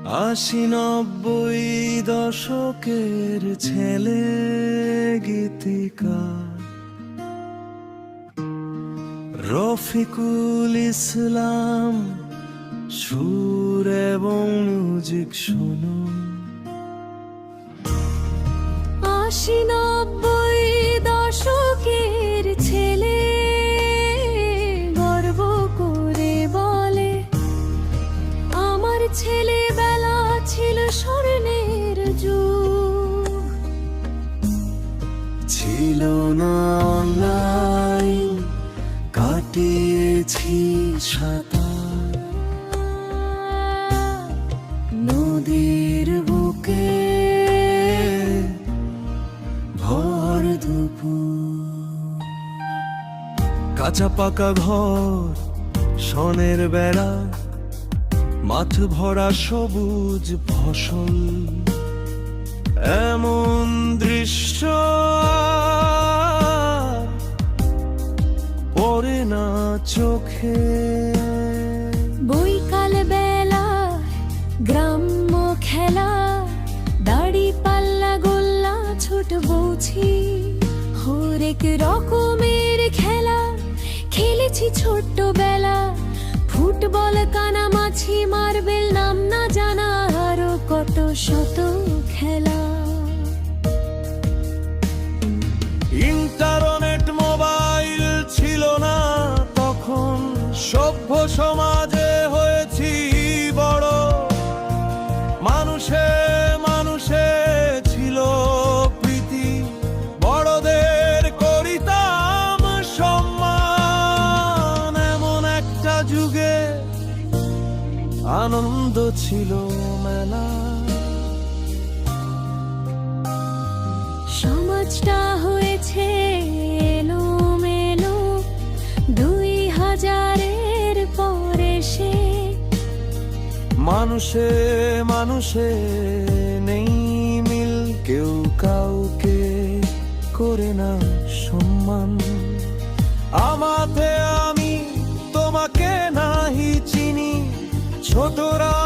80-90 দশকের ছেলে গীতিকার রফিকুল ইসলাম সুর এবং মিউজিক শুনুন। 80-90 দশকের ছেলে গর্ব করে বলে, আমার ছেলেবেলা ছিল স্বর্ণের যুগ। ছিল না অনলাইন, কাটিয়েছি সাঁতার নদীর বুকে ভর দুপুর। কাঁচা পাকা ঘর, সনের বেড়া, মাঠ ভরা সবুজ ফসল, এমন দৃশ্য আর পড়ে না চোখে। বৈকাল বেলা গ্রাম্য খেলা, দাড়ি পাল্লা গোল্লা ছোট বৌছি, হরেক রকমের খেলা খেলেছি ছোট্টবেলা। ফুটবল, কানামাছি, মার্বেল, নাম না জানা আরো কত শত খেলা। ইন্টারনেট মোবাইল ছিল না তখন, সভ্য সমাজে হয়েছি বড়। মানুষে মানুষে ছিল প্রীতি, বড়দের করিতাম সম্মান। এমন একটা যুগে আনন্দ ছিল মেলা। সমাজটা হয়েছে এলোমেলো 2000-এর পরে সে। মানুষে মানুষে নেই মিল, কেউ কাউকে করে না সম্মান। আমাতে আমি, তোমাকে নাহি চিনি, ছোটরা